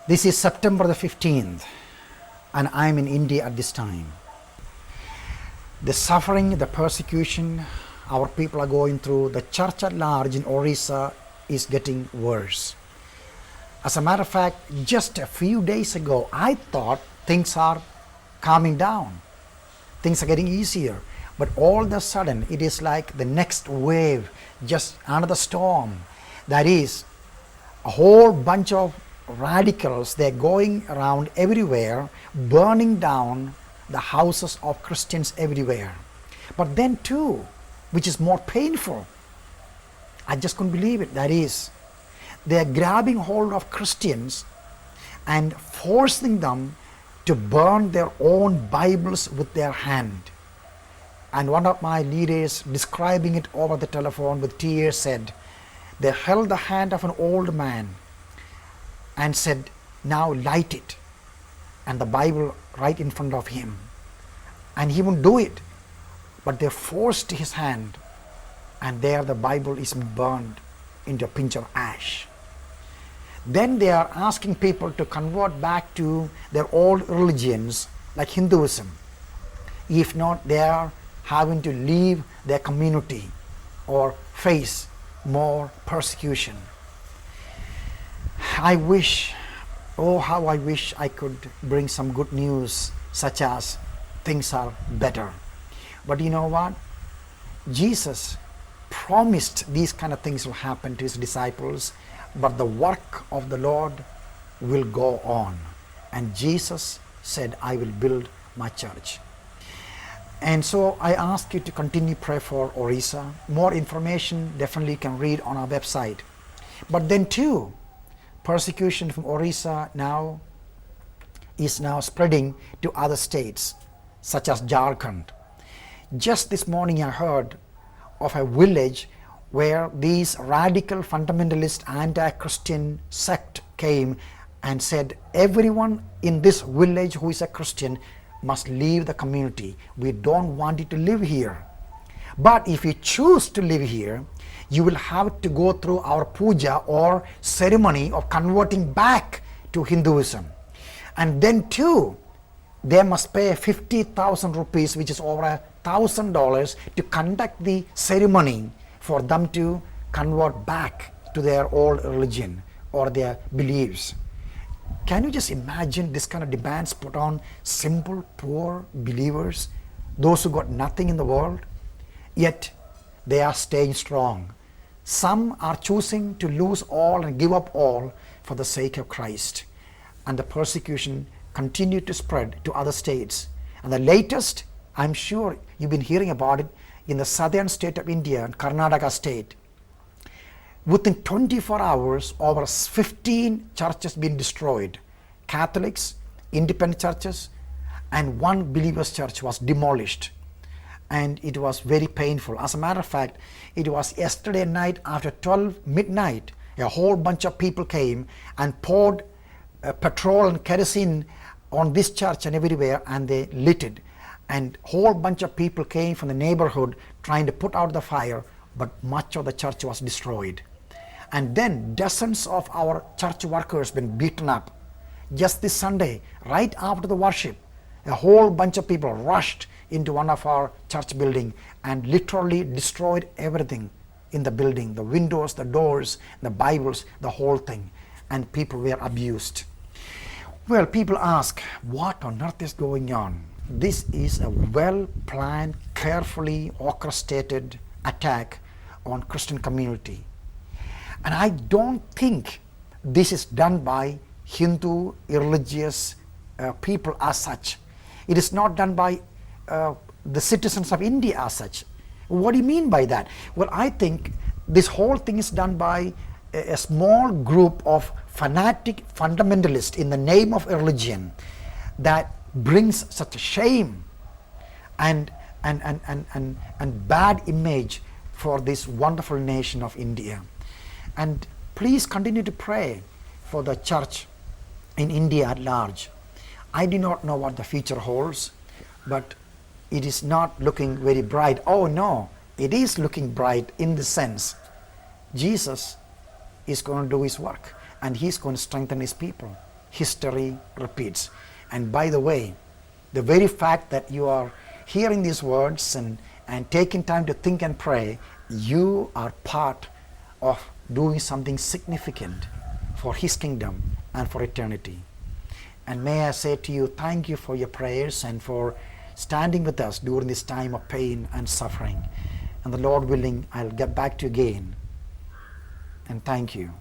This is September the 15th, and I'm in India at this time. The suffering, the persecution our people are going through, the church at large in Orissa is getting worse. As a matter of fact, just a few days ago, I thought things are calming down. Things are getting easier. But all of a sudden, it is like the next wave, just another storm. That is, a whole bunch of radicals, they're going around everywhere, burning down the houses of Christians everywhere. But then too, which is more painful, I just couldn't believe it, that is, they're grabbing hold of Christians and forcing them to burn their own Bibles with their hand. And one of my leaders, describing it over the telephone with tears, said, they held the hand of an old man and said, now light it, and the Bible right in front of him. And he wouldn't do it, but they forced his hand, and there the Bible is burned into a pinch of ash. Then they are asking people to convert back to their old religions like Hinduism. If not, they are having to leave their community or face more persecution. I wish, oh how I wish I could bring some good news, such as things are better. But you know what? Jesus promised these kind of things will happen to his disciples, but the work of the Lord will go on. And Jesus said, I will build my church. And so I ask you to continue pray for Orissa. More information definitely you can read on our website. But then too, persecution from Orissa now is now spreading to other states, such as Jharkhand. Just this morning I heard of a village where these radical fundamentalist anti-Christian sect came and said, everyone in this village who is a Christian must leave the community. We don't want you to live here. But if you choose to live here, you will have to go through our puja or ceremony of converting back to Hinduism. And then too, they must pay 50,000 rupees, which is over $1,000, to conduct the ceremony for them to convert back to their old religion or their beliefs. Can you just imagine this kind of demands put on simple, poor believers, those who got nothing in the world? Yet they are staying strong. Some are choosing to lose all and give up all for the sake of Christ. And the persecution continued to spread to other states. And the latest, I'm sure you've been hearing about it, in the southern state of India, Karnataka state. Within 24 hours, over 15 churches been destroyed. Catholics, independent churches, and one believer's church was demolished. And it was very painful. As a matter of fact, it was yesterday night after 12 midnight, a whole bunch of people came and poured petrol and kerosene on this church and everywhere, and they lit it. And whole bunch of people came from the neighborhood trying to put out the fire, but much of the church was destroyed. And then dozens of our church workers been beaten up. Just this Sunday, right after the worship, a whole bunch of people rushed into one of our church building and literally destroyed everything in the building, the windows, the doors, the Bibles, the whole thing, and people were abused. Well, people ask, what on earth is going on? This is a well-planned, carefully orchestrated attack on Christian community. And I don't think this is done by Hindu religious people as such. It is not done by the citizens of India as such. What do you mean by that? Well, I think this whole thing is done by a small group of fanatic fundamentalists in the name of religion that brings such a shame and bad image for this wonderful nation of India. And please continue to pray for the church in India at large. I do not know what the future holds, but it is not looking very bright. Oh no, it is looking bright in the sense Jesus is going to do his work and he's going to strengthen his people. history repeats. And by the way, the very fact that you are hearing these words and taking time to think and pray, you are part of doing something significant for His kingdom and for eternity. And may I say to you, thank you for your prayers and for standing with us during this time of pain and suffering. And the Lord willing, I'll get back to you again. And thank you.